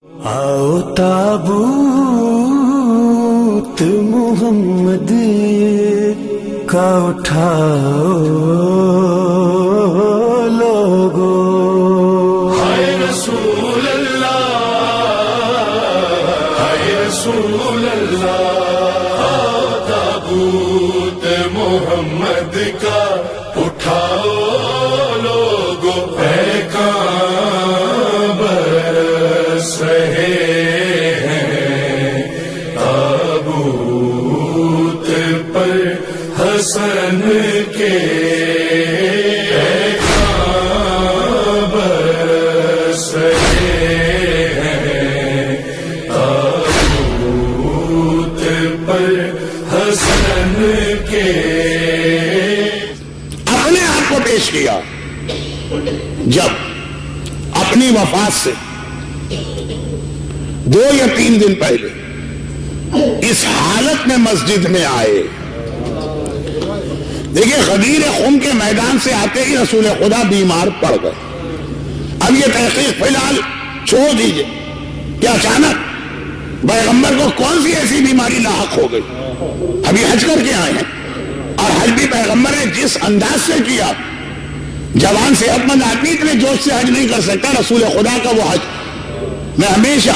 آؤ تابوت محمد کا اٹھاؤ لوگو، ہائے رسول اللہ، ہائے رسول اللہ، آؤ تابوت محمد کا اٹھاؤ لوگو، اے کام برس رہے ہیں تابوت پر حسن کے، اے کام برس رہے ہیں تابوت پر حسن کے۔ اپنے آپ کو پیش کیا جب اپنی وفات سے 2 یا 3 دن پہلے اس حالت میں مسجد میں آئے۔ دیکھیں، غدیر خم کے میدان سے آتے ہی رسول خدا بیمار پڑ گئے۔ اب یہ تحقیق فی الحال چھوڑ دیجئے کہ اچانک پیغمبر کو کون سی ایسی بیماری لاحق ہو گئی۔ ابھی حج کر کے آئے ہیں، اور حج بھی پیغمبر نے جس انداز سے کیا، جوان صحت مند آدمی اتنے جوش سے حج نہیں کر سکتا۔ رسول خدا کا وہ حج میں ہمیشہ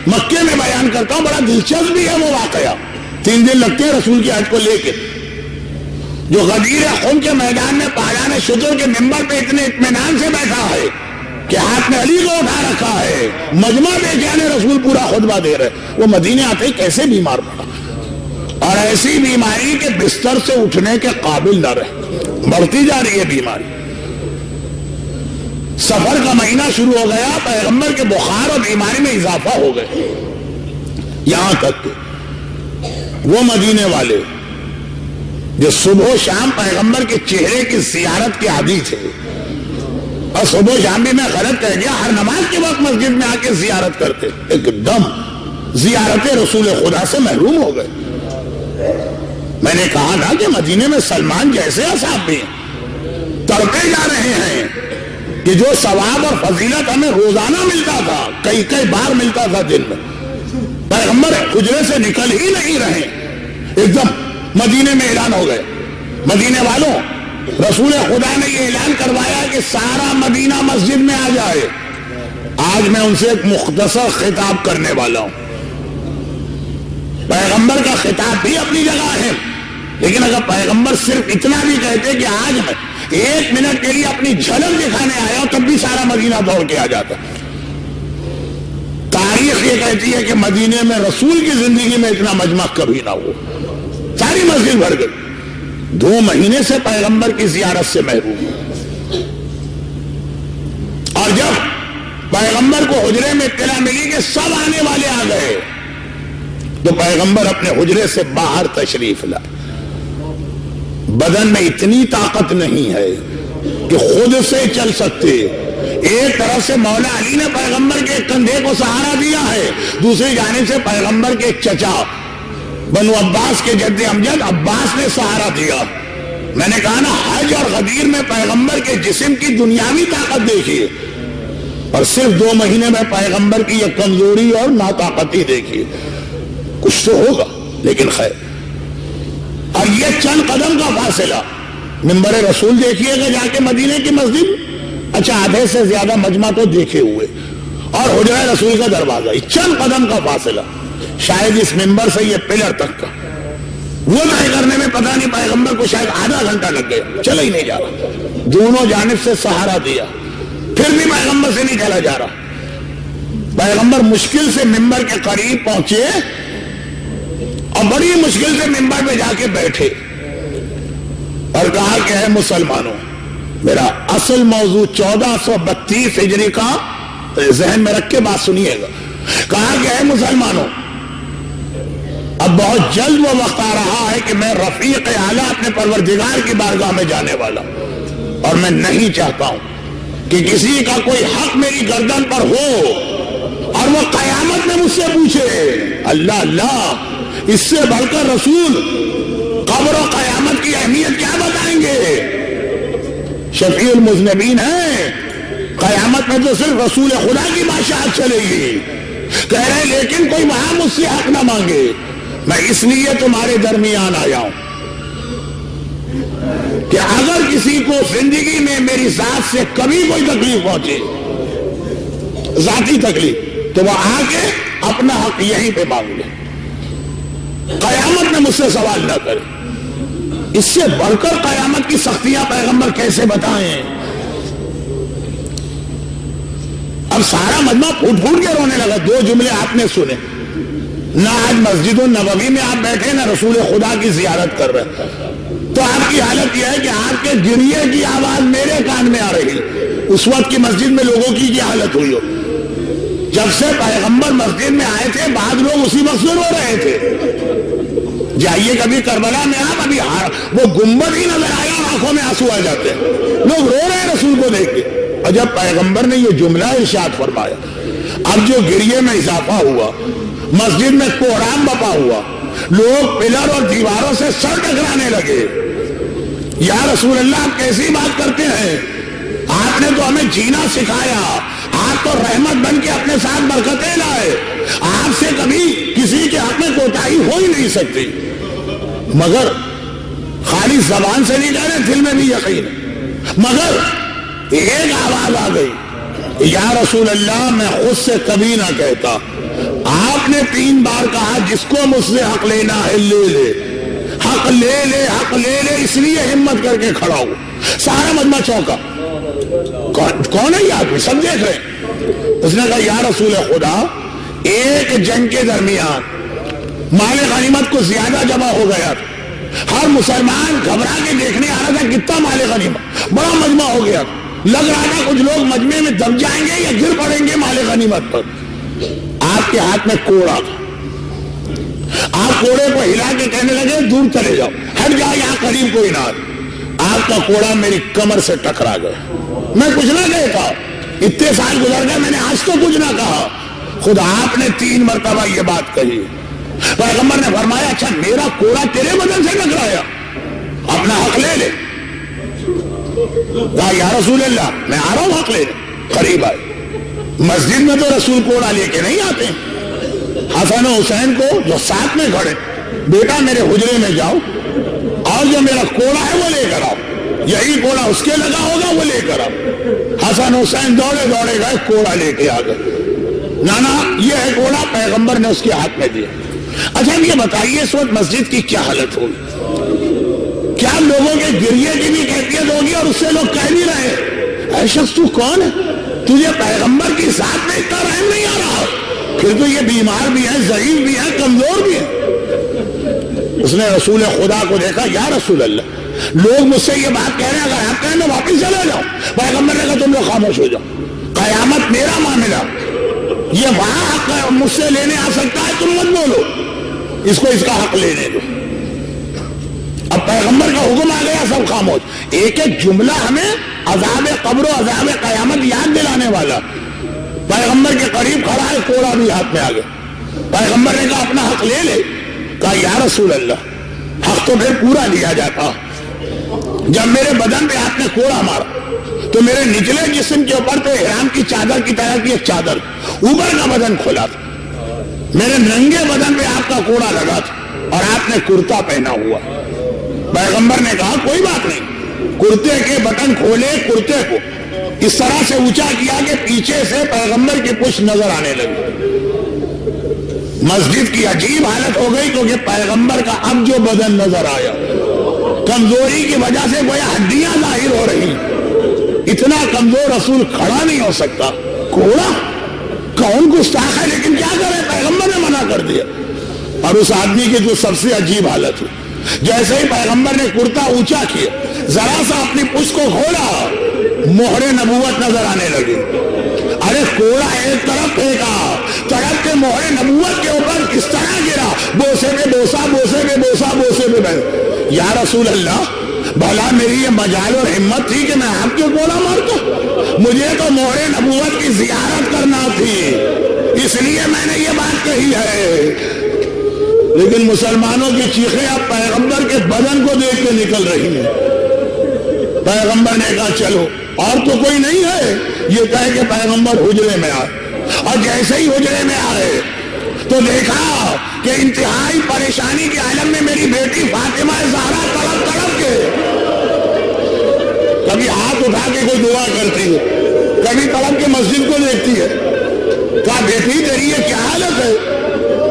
مکے میں بیان کرتا ہوں، بڑا دلچسپ بھی ہے وہ واقعہ۔ 3 دن لگتے ہیں رسول کی حج کو لے کے، جو غدیر خم کے میدان میں پالان شجر کے منبر پہ اتنے اطمینان سے بیٹھا ہے کہ ہاتھ میں علی کو اٹھا رکھا ہے، مجمع بے جان رسول پورا خطبہ دے رہے، وہ مدینے آتے ہی کیسے بیمار پڑا، اور ایسی بیماری کے بستر سے اٹھنے کے قابل نہ رہے، بڑھتی جا رہی ہے بیماری۔ سفر کا مہینہ شروع ہو گیا، پیغمبر کے بخار اور بیماری میں اضافہ ہو گئے، یہاں تک کہ وہ مدینے والے جو صبح و شام پیغمبر کے چہرے کی زیارت کے عادی تھے، اور صبح و شام بھی میں غلط کہہ گیا، ہر نماز کے وقت مسجد میں آ کے زیارت کرتے، ایک دم زیارت رسول خدا سے محروم ہو گئے۔ میں نے کہا نا کہ مدینے میں سلمان جیسے اصحاب بھی ہیں، تڑپے جا رہے ہیں کہ جو ثواب اور فضیلت ہمیں روزانہ ملتا تھا، کئی کئی بار ملتا تھا دن میں، پیغمبر حجرے سے نکل ہی نہیں رہے، ایک دم مدینے میں اعلان ہو گئے۔ مدینے والوں، رسول خدا نے یہ اعلان کروایا کہ سارا مدینہ مسجد میں آ جائے۔ آج میں ان سے ایک مختصر خطاب کرنے والا ہوں۔ پیغمبر کا خطاب بھی اپنی جگہ ہے، لیکن اگر پیغمبر صرف اتنا بھی کہتے کہ آج میں 1 منٹ کے لیے اپنی جھلک دکھانے آیا ہوں، تب بھی سارا مدینہ دوڑ کے آ جاتا۔ تاریخ یہ کہتی ہے کہ مدینے میں رسول کی زندگی میں اتنا مجمع کبھی نہ ہو، ساری مسجد بھر گئی۔ 2 مہینے سے پیغمبر کی زیارت سے محروم، اور جب پیغمبر کو حجرے میں اطلاع ملی کہ سب آنے والے آ گئے، تو پیغمبر اپنے حجرے سے باہر تشریف لائے۔ بدن میں اتنی طاقت نہیں ہے کہ خود سے چل سکتے۔ ایک طرف سے مولا علی نے پیغمبر کے کندھے کو سہارا دیا ہے، دوسری جانب سے پیغمبر کے چچا بنو عباس کے جد امجد عباس نے سہارا دیا۔ میں نے کہا نا، حج اور غدیر میں پیغمبر کے جسم کی دنیاوی طاقت دیکھیے، اور صرف 2 مہینے میں پیغمبر کی یہ کمزوری اور ناطاقتی دیکھیے۔ کچھ تو ہوگا، لیکن خیر۔ اور یہ چند قدم کا فاصلہ، منبر رسول دیکھیے گا جا کے مدینے کی مسجد، اچھا آدھے سے زیادہ مجمع تو دیکھے ہوئے، اور حجرہ رسول کا دروازہ، چند قدم کا فاصلہ، شاید اس منبر سے یہ پلر تک کا، وہ طے کرنے میں پتہ نہیں پیغمبر کو شاید آدھا گھنٹہ لگ گیا، چلا ہی نہیں جا رہا۔ دونوں جانب سے سہارا دیا، پھر بھی پیغمبر سے نہیں چلا جا رہا۔ پیغمبر مشکل سے منبر کے قریب پہنچے، اور بڑی مشکل سے منبر پہ جا کے بیٹھے، اور کہا کہ اے مسلمانوں، میرا اصل موضوع 1432 ہجری کا ذہن میں رکھ کے بات سنیے گا۔ کہا کہ اے مسلمانوں، اب بہت جلد وہ وقت آ رہا ہے کہ میں رفیق اعلیٰ اپنے پروردگار کی بارگاہ میں جانے والا، اور میں نہیں چاہتا ہوں کہ کسی کا کوئی حق میری گردن پر ہو اور وہ قیامت میں مجھ سے پوچھے۔ اللہ اللہ، اس سے بڑھ کر رسول قبر و قیامت کی اہمیت کیا بتائیں گے؟ شفیع المذنبین ہے، قیامت میں تو صرف رسول خدا کی بادشاہت چلے گی، کہہ رہے لیکن کوئی وہاں مجھ سے حق نہ مانگے، میں اس لیے تمہارے درمیان آیا ہوں کہ اگر کسی کو زندگی میں میری ذات سے کبھی کوئی تکلیف پہنچے، ذاتی تکلیف، تو وہ آ کے اپنا حق یہیں پہ مانگ لے، قیامت میں مجھ سے سوال نہ کرے۔ اس سے بڑھ کر قیامت کی سختیاں پیغمبر کیسے بتائیں؟ اب سارا مجمع پھوٹ پھوٹ کے رونے لگا۔ دو جملے آپ نے سنے، نہ آج مسجد النبوی میں آپ بیٹھے نہ رسول خدا کی زیارت کر رہے، تو آپ کی حالت یہ ہے کہ آپ کے گریے کی آواز میرے کان میں آ رہی۔ اس وقت کی مسجد میں لوگوں کی کیا حالت ہوئی ہو؟ جب سے پیغمبر مسجد میں آئے تھے بعض لوگ اسی وقت سے رو رہے تھے۔ جائیے کبھی کربلا میں آپ، ابھی وہ گنبد ہی نظر آیا، آنکھوں میں آنسو آ جاتے ہیں، لوگ رو رہے ہیں رسول کو دیکھ کے۔ اور جب پیغمبر نے یہ جملہ ارشاد فرمایا، اب جو گریے میں اضافہ ہوا، مسجد میں کوہرام بپا ہوا، لوگ پلر اور دیواروں سے سر ٹکرانے لگے۔ یا رسول اللہ آپ کیسی بات کرتے ہیں؟ آپ نے تو ہمیں جینا سکھایا، آپ تو رحمت بن کے اپنے ساتھ برکتیں لائے، آپ سے کبھی کسی کے حق میں کوتاہی ہو ہی نہیں سکتی، مگر خالی زبان سے نہیں کہہ رہے، دل میں بھی یقین ہے۔ مگر ایک آواز آ گئی، یا رسول اللہ میں خود سے کبھی نہ کہتا، آپ نے 3 بار کہا جس کو مجھ سے حق لینا ہے لے لے، حق لے لے، حق لے لے، اس لیے ہمت کر کے کھڑا ہو۔ سارا مجمع چونکا، کون ہے یہ آدمی؟ سب دیکھ رہے ہیں۔ اس نے کہا یا رسول خدا، ایک جنگ کے درمیان مال غنیمت کو زیادہ جمع ہو گیا تھا، ہر مسلمان گھبرا کے دیکھنے آ رہا تھا کتنا مال غنیمت، بڑا مجمع ہو گیا، لگ رہا تھا کچھ لوگ مجمع میں دب جائیں گے یا گر پڑیں گے مال غنیمت پر۔ آپ کے ہاتھ میں کوڑا تھا، آپ کوڑے کو ہلا کے کہنے لگے دور چلے جاؤ، ہٹ جاؤ، یہاں قریب کوئی نہ۔ آپ کا کوڑا میری کمر سے ٹکرا گیا، میں کچھ نہ کہتا، اتنے سال گزر گئے میں نے آج تو کچھ نہ کہا، خود آپ نے 3 مرتبہ یہ بات کہی۔ پیغمبر نے فرمایا اچھا میرا کوڑا تیرے بدن سے ٹکرایا، اپنا حق لے لے۔ کہا یا رسول اللہ میں آ رہا ہوں حق لے لے۔ قریب آئے، مسجد میں تو رسول کوڑا لے کے نہیں آتے، حسن و حسین کو جو ساتھ میں کھڑے، بیٹا میرے حجرے میں جاؤ اور جو میرا کوڑا ہے وہ لے کر آؤ، یہی کوڑا اس کے لگا ہوگا وہ لے کر آؤ۔ حسن حسین دوڑے دوڑے گئے، کوڑا لے کے آ گئے۔ نانا یہ ہے کوڑا، پیغمبر نے اس کے ہاتھ میں دیا۔ اچھا یہ بتائیے اس وقت مسجد کی کیا حالت ہوگی؟ کیا لوگوں کے گریے کی بھی کیفیت ہوگی اور اس سے لوگ کہہ نہیں رہے اے شخص تو کون ہے، تجھے پیغمبر کی ذات میں اتنا رحم نہیں آ رہا؟ پھر تو یہ بیمار بھی ہے، ضعیف بھی ہے، کمزور بھی ہے۔ اس نے رسول خدا کو دیکھا، یا رسول اللہ لوگ مجھ سے یہ بات کہہ رہے ہیں، اگر آپ کہیں میں واپس چلے جاؤ۔ پیغمبر نے کہا تم لوگ خاموش ہو جاؤ، قیامت میرا معاملہ، یہ وہاں حق مجھ سے لینے آ سکتا ہے، تم مت بولو، اس کو اس کا حق لینے دو۔ اب پیغمبر کا حکم آ گیا، سب خاموش۔ ایک ایک جملہ ہمیں عذاب قبر و عذاب قیامت یاد دلانے والا۔ پیغمبر کے قریب کھڑا ہے، کوڑا بھی ہاتھ میں آ گیا۔ پیغمبر نے کہا اپنا حق لے لے۔ کہا یا رسول اللہ حق تو پھر پورا لیا جاتا، جب میرے بدن پہ آپ نے کوڑا مارا تو میرے نچلے جسم کے اوپر تو احرام کی چادر کی طرح کی ایک چادر، اوپر کا بدن کھولا تھا، میرے ننگے بدن پہ آپ کا کوڑا لگا تھا اور آپ نے کرتا پہنا ہوا۔ پیغمبر نے کہا کوئی بات نہیں، کرتے کے بٹن کھولے، کرتے کو اس طرح سے اونچا کیا کہ پیچھے سے پیغمبر کی پشت نظر آنے لگی۔ مسجد کی عجیب حالت ہو گئی کیونکہ پیغمبر کا اب جو بدن نظر آیا، کمزوری کی وجہ سے گویا ہڈیاں ظاہر ہو رہی، اتنا کمزور رسول کھڑا نہیں ہو سکتا۔ کوڑا کون گستاخ ہے، لیکن کیا کرے، پیغمبر نے منع کر دیا۔ اور اس آدمی کی جو سب سے عجیب حالت ہوئی، جیسے ہی پیغمبر نے کرتا اونچا کیا، ذرا سا اپنی پشت کو کھولا، مہر نبوت نظر آنے لگی۔ ارے کوڑا ایک طرف پھینکا، طرف کے مہر نبوت کے اوپر کس طرح گرا، بوسے میں بوسا، بوسے میں بوسا، بوسے میں بوسا۔ یا رسول اللہ بھلا میری یہ مجال اور ہمت تھی کہ میں آپ کے کوڑا مارتا؟ مجھے تو مہر نبوت کی زیارت کرنا تھی، اس لیے میں نے یہ بات کہی ہے۔ لیکن مسلمانوں کی چیخیں اب پیغمبر کے بدن کو دیکھ کے نکل رہی ہیں۔ پیغمبر نے کہا چلو، اور تو کوئی نہیں ہے، یہ کہے کہ پیغمبر حجرے میں آئے۔ اور جیسے ہی حجرے میں آئے تو دیکھا کہ انتہائی پریشانی کے عالم میں میری بیٹی فاطمہ زہرا تڑپ تڑپ کے کبھی ہاتھ اٹھا کے کوئی دعا کرتی ہے، کبھی تڑپ کے مسجد کو دیکھتی ہے. کہا بیٹی تیری یہ کیا حالت ہے؟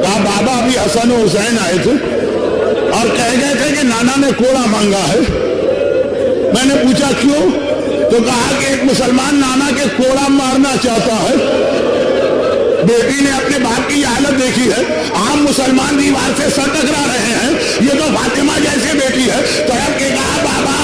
کہا بابا ابھی حسن و حسین آئے تھے اور کہہ گئے تھے کہ نانا نے کوڑا مانگا ہے. میں نے پوچھا کیوں؟ تو کہا کہ ایک مسلمان نانا کے کوڑا مارنا چاہتا ہے. بیٹی نے اپنے باپ کی حالت دیکھی ہے، عام مسلمان دیوار سے سر ٹکرا رہے ہیں، یہ تو فاطمہ جیسے بیٹی ہے. تڑپ کے کہا بابا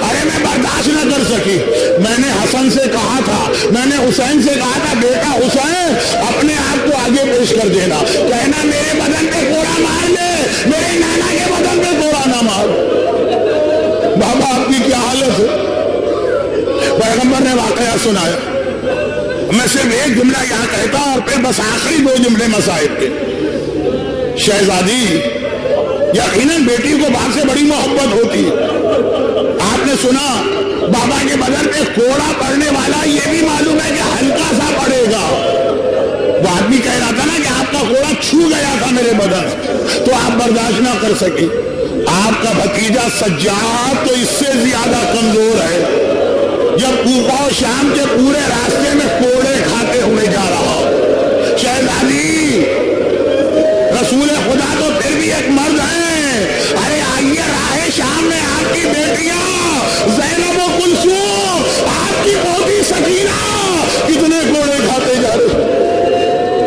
ارے میں برداشت نہ کر سکی. میں نے حسن سے کہا تھا، میں نے حسین سے کہا تھا بیٹا حسین اپنے آپ کو آگے پیش کر دینا، کہنا میرے بدن پہ کوڑا مار لے، میرے نانا کے بدن پہ کوڑا نہ مار. بابا آپ کی کیا حالت ہے؟ پیغمبر نے واقعہ سنایا. میں صرف ایک جملہ یہاں کہتا اور پھر بس آخری 2 جملے مصائب کے. شہزادی یقیناً بیٹی کو باپ سے بڑی محبت ہوتی ہے. آپ نے سنا بابا کے بدن پہ کوڑا پڑنے والا، یہ بھی معلوم ہے کہ ہلکا سا پڑے گا. وہ آدمی کہہ رہا تھا نا کہ آپ کا کوڑا چھو گیا تھا میرے بدن، تو آپ برداشت نہ کر سکے. آپ کا بھتیجا سجاد تو اس سے زیادہ کمزور ہے. جب کوفہ و شام کے پورے راستے میں کوڑے کھاتے ہوئے جا رہا. شہزادی رسول خدا تو پھر بھی ایک مرد ہے. ارے آئیے راہ شام میں آپ کی بیٹیاں زینب و کلثوم، آپ کی پوتی سکینہ کتنے کوڑے کھاتے جا رہے.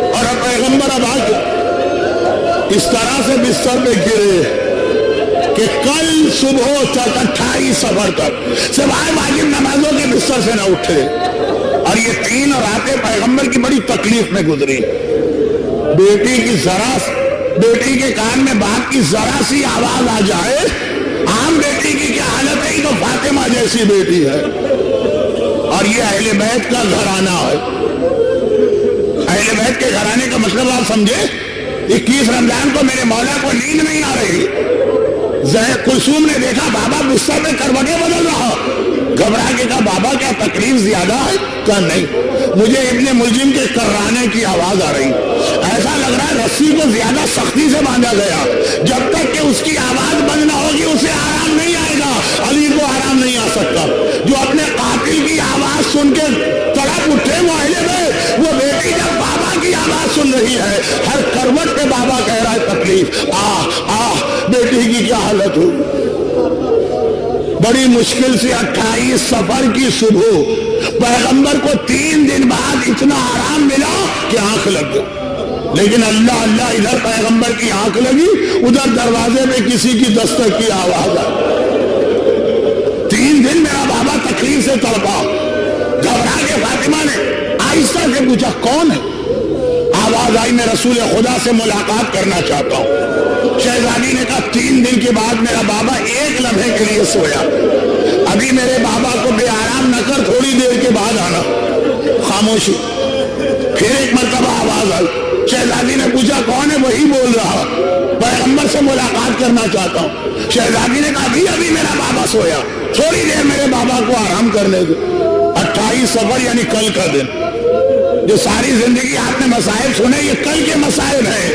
اور اب پیغمبر اب آج اس طرح سے بستر پہ گرے کہ کل صبح تک 28 صفر تک سوائے واجب نمازوں کے بستر سے نہ اٹھے. اور یہ 3 راتیں پیغمبر کی بڑی تکلیف میں گزری. بیٹی کے کان میں باپ کی ذرا سی آواز آ جائے، عام بیٹی کی کیا حالت ہے، یہ تو فاطمہ جیسی بیٹی ہے. اور یہ اہل بیت کا گھرانہ ہے. اہل بیت کے گھرانے کا مطلب آپ سمجھے. 21 رمضان کو میرے مولا کو نیند نہیں آ رہی. کلثوم نے دیکھا بابا بستر میں کروٹیں بدل رہا، گھبرا کے کہا بابا کیا تکلیف زیادہ ہے؟ کہا نہیں، مجھے ابن ملجم کے کرانے کی آواز آ رہی. ایسا لگ رہا ہے رسی کو زیادہ سختی سے باندھا گیا، جب تک کہ اس کی آواز بند نہ ہوگی اسے آرام نہیں آئے گا. علی کو آرام نہیں آ سکتا. جو اپنے قاتل کی آواز سن کے تڑپ اٹھے معاہدے میں، وہ بیٹی جب بابا کی آواز سن رہی ہے، ہر کروٹ پہ بابا کہہ رہا ہے تکلیف. بیٹی کی کیا حالت ہو. بڑی مشکل سے 28 صفر کی صبح پیغمبر کو 3 دن بعد اتنا آرام ملا کہ آنکھ لگ گئی. لیکن اللہ اللہ ادھر پیغمبر کی آنکھ لگی، ادھر دروازے میں کسی کی دستک کی آواز آئی. 3 دن میرا بابا تکلیف سے تڑپا. گھبرا کے فاطمہ نے آہستہ سے پوچھا کون ہے. آواز آئی میں رسول خدا سے ملاقات کرنا چاہتا ہوں. شہزادی نے کہا 3 دن کے بعد میرا بابا 1 لمحے کے لیے سویا. ابھی میرے بابا کو بے آرام نہ کر، تھوڑی دیر کے بعد آنا. خاموشی. پھر ایک مرتبہ آواز آئی. شہزادی نے پوچھا کون ہے. وہی بول رہا پیغمبر سے ملاقات کرنا چاہتا ہوں. شہزادی نے کہا ابھی میرا بابا سویا، تھوڑی دیر میرے بابا کو آرام کرنے دو. 28 صفر یعنی کل کا دن. جو ساری زندگی آپ نے مسائل سنے یہ کل کے مسائل ہیں.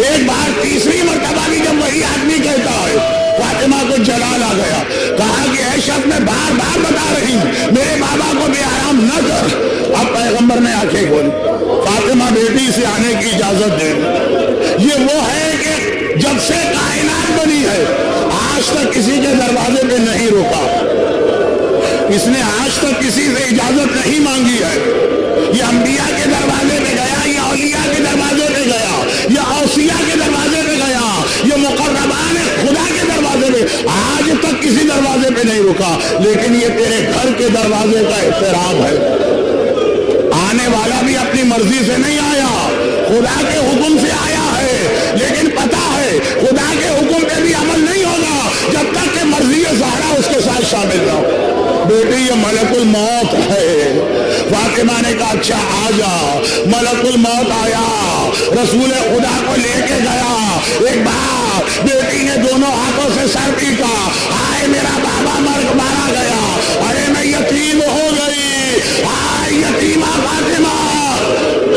ایک بار تیسری مرتبہ بھی جب وہی آدمی کہتا ہے، فاطمہ کو جلال آ گیا. کہا کہ اے شخص میں بار بار بتا رہی ہوں میرے بابا کو بے آرام نہ کر. اب پیغمبر نے آنکھیں کھولی. فاطمہ بیٹی سے آنے کی اجازت دے. یہ وہ ہے کہ جب سے کائنات بنی ہے آج تک کسی کے دروازے پہ نہیں روکا. اس نے آج تک کسی سے اجازت نہیں مانگی ہے. یہ انبیاء کے دروازے پہ گیا، یہ اولیاء کے دروازے پہ گیا، یہ اوصیاء کے دروازے پہ گیا، یہ مقربان خدا کے دروازے پہ. آج تک کسی دروازے پہ نہیں رکا. لیکن یہ تیرے گھر کے دروازے کا احترام ہے. آنے والا بھی اپنی مرضی سے نہیں آیا، خدا کے حکم سے آیا ہے. لیکن پتا ہے خدا کے حکم پہ بھی عمل نہیں ہوگا جب تک کہ مرضی زہرا اس کے ساتھ شامل نہ ہو. بیٹی یہ ملک الموت ہے. فاطمہ نے کہا اچھا آ جا. ملک الموت آیا، رسول خدا کو لے کے گیا. ایک بار بیٹی نے دونوں ہاتھوں سے سر پیٹا. آئے میرا بابا مارا گیا، ارے میں یتیم ہو گئی. آئے یتیمہ فاطمہ.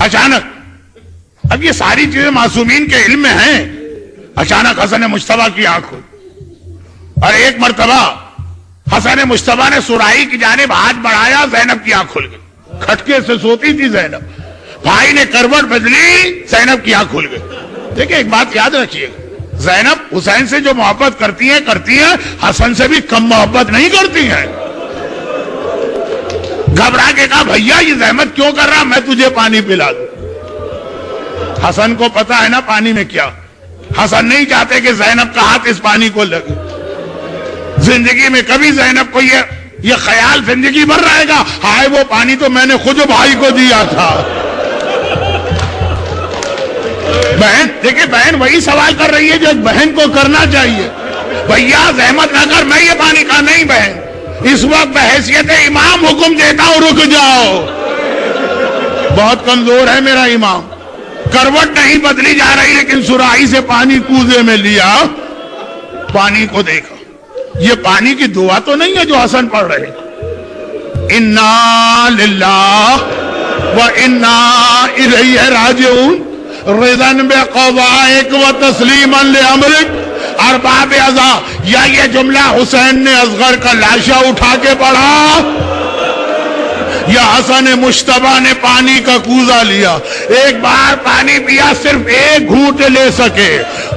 اچانک، اب یہ ساری چیزیں معصومین کے علم میں ہیں، اچانک حسن مجتبیٰ کی آنکھ کھلی، اور ایک مرتبہ حسن مجتبیٰ نے سرائی کی جانب ہاتھ بڑھایا، زینب کی آنکھ کھل گئی، کھٹکے سے سوتی تھی زینب، بھائی نے کروٹ بدلی، زینب کی آنکھ کھل گئی۔ دیکھیں ایک بات یاد رکھیے، زینب حسین سے جو محبت کرتی ہیں، حسن سے بھی کم محبت نہیں کرتی ہیں۔ گھبرا کے کہا بھیا یہ زحمت کیوں کر رہا، میں تجھے پانی پلا دوں۔ حسن کو پتا ہے نا پانی میں کیا، حسن نہیں چاہتے کہ زینب کا ہاتھ اس پانی کو لگے۔ زندگی میں کبھی زینب کو یہ خیال زندگی بھر رہے گا، ہائے وہ پانی تو میں نے خود بھائی کو دیا تھا۔ بہن دیکھیں، بہن وہی سوال کر رہی ہے جو ایک بہن کو کرنا چاہیے، بھیا زحمت نہ کر، میں یہ پانی کا نہیں بہن، اس وقت بحیثیت امام حکم دیتا ہوں رک جاؤ، بہت کمزور ہے میرا امام، کروٹ نہیں بدلی جا رہی لیکن سراہی سے پانی کوزے میں لیا، پانی کو دیکھا، یہ پانی کی دعا تو نہیں ہے جو حسن پڑھ رہے، انا للہ و انا الیہ راجعون رضن بقضائک و تسلیما لامرک ارباب ازا، یا یہ جملہ حسین نے اصغر کا لاشا اٹھا کے پڑھا یا حسن مجتبیٰ نے پانی کا کوزہ لیا؟ ایک بار پانی پیا، صرف ایک گھونٹ لے سکے،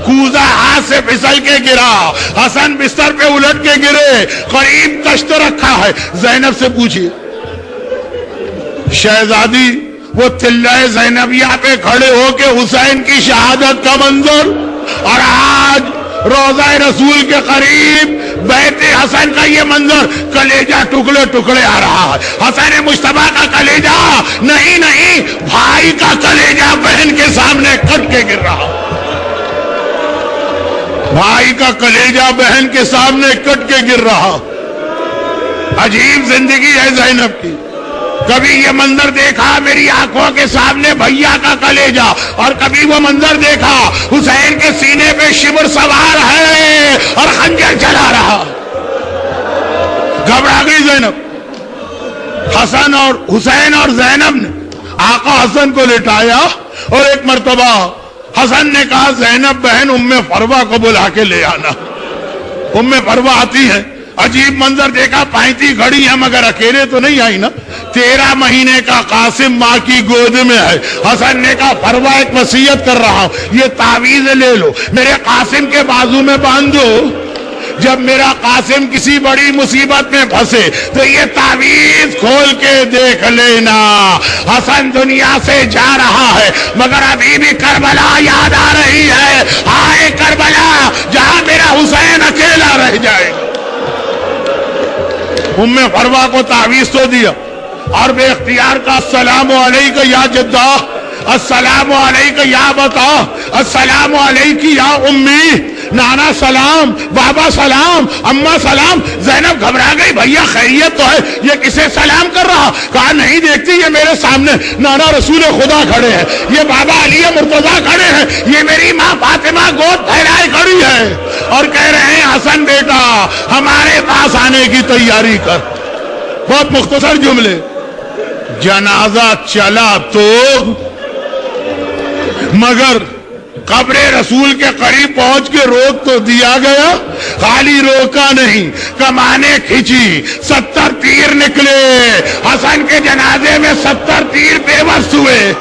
کوزہ ہاتھ سے پھسل کے گرا، حسن بستر پہ الٹ کے گرے، قریب تشت رکھا ہے، زینب سے پوچھئے شہزادی وہ تلہ زینبیہ پہ کھڑے ہو کے حسین کی شہادت کا منظر، اور آج روضہ رسول کے قریب بیت حسن کا یہ منظر، کلیجہ ٹکڑے ٹکڑے آ رہا ہے، حسن مجتبیٰ کا کلیجہ نہیں، بھائی کا کلیجہ بہن کے سامنے کٹ کے گر رہا، بھائی کا کلیجہ بہن کے سامنے کٹ کے گر رہا۔ عجیب زندگی ہے زینب کی، کبھی یہ منظر دیکھا میری آنکھوں کے سامنے بھیا کا کلیجہ، اور کبھی وہ منظر دیکھا حسین کے سینے پہ شبر سوار ہے اور خنجر چلا رہا، گھبرا گئی زینب۔ حسن اور حسین اور زینب نے آقا حسن کو لٹایا، اور ایک مرتبہ حسن نے کہا زینب بہن ام فروہ کو بلا کے لے آنا، ام فروہ آتی ہے، عجیب منظر دیکھا، پائنتی گھڑی ہے مگر اکیلے تو نہیں آئی نا، 13 مہینے کا قاسم ماں کی گود میں ہے۔ حسن نے کہا فروہ ایک وصیت کر رہا ہوں، یہ تعویذ لے لو، میرے قاسم کے بازو میں باندھ دو، جب میرا قاسم کسی بڑی مصیبت میں پھنسے تو یہ تعویذ کھول کے دیکھ لینا۔ حسن دنیا سے جا رہا ہے مگر ابھی بھی کربلا یاد آ رہی ہے، ہائے کربلا جہاں میرا حسین اکیلا رہ جائے۔ ام فروہ کو تعویذ تو دیا، اور بے اختیار کا السلام علیکہ یا جدہ، السلام علیکہ یا بتا، السلام علیکہ یا امی، نانا سلام، بابا سلام، اماں سلام۔ زینب گھبرا گئی، بھیا خیریت تو ہے، یہ کسے سلام کر رہا؟ کہا نہیں دیکھتی یہ میرے سامنے نانا رسول خدا کھڑے ہیں، یہ بابا علی مرتضیٰ کھڑے ہیں، یہ میری ماں فاطمہ گود پھیلائے کھڑی ہے، اور کہہ رہے ہیں حسن بیٹا ہمارے پاس آنے کی تیاری کر۔ بہت مختصر جملے، جنازہ چلا تو مگر قبر رسول کے قریب پہنچ کے روک تو دیا گیا، خالی روکا نہیں، کمانے کھینچی، 70 تیر نکلے، حسن کے جنازے میں 70 تیر بے بس ہوئے۔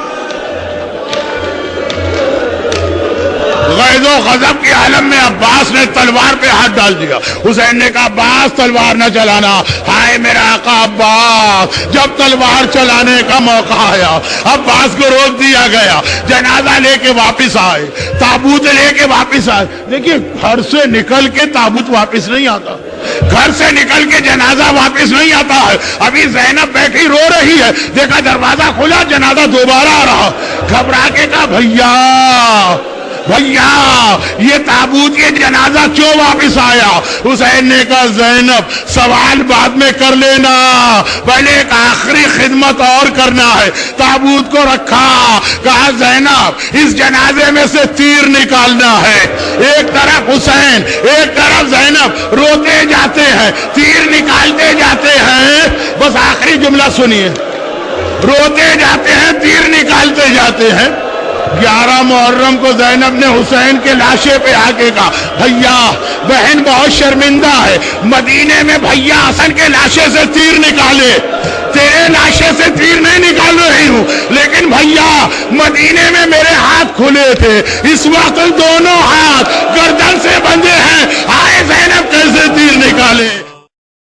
غیظ و غضب کے عالم میں عباس نے تلوار پہ ہاتھ ڈال دیا، حسین نے کہا عباس تلوار نہ چلانا، ہائے میرا آقا عباس۔ جب تلوار چلانے کا موقع آیا عباس کو روک دیا گیا، جنازہ لے کے واپس آئے، تابوت لے کے واپس آئے۔ دیکھیے گھر سے نکل کے تابوت واپس نہیں آتا، گھر سے نکل کے جنازہ واپس نہیں آتا ہے۔ ابھی زینب بیٹھی رو رہی ہے، دیکھا دروازہ کھلا، جنازہ دوبارہ آ رہا، گھبرا کے کہا بھیا یہ تابوت یہ جنازہ کیوں واپس آیا؟ حسین نے کہا زینب سوال بعد میں کر لینا، پہلے ایک آخری خدمت اور کرنا ہے۔ تابوت کو رکھا، کہا زینب اس جنازے میں سے تیر نکالنا ہے۔ ایک طرف حسین ایک طرف زینب روتے جاتے ہیں، تیر نکالتے جاتے ہیں۔ بس آخری جملہ سنیے، روتے جاتے ہیں، تیر نکالتے جاتے ہیں۔ 11 محرم کو زینب نے حسین کے لاشے پہ آ کے کہا بھیا بہن بہت شرمندہ ہے، مدینے میں بھیا حسن کے لاشے سے تیر نکالے، تیرے لاشے سے تیر نہیں نکال رہی ہوں، لیکن بھیا مدینے میں میرے ہاتھ کھلے تھے، اس وقت دونوں ہاتھ گردن سے بندھے ہیں، آئے زینب کیسے تیر نکالے؟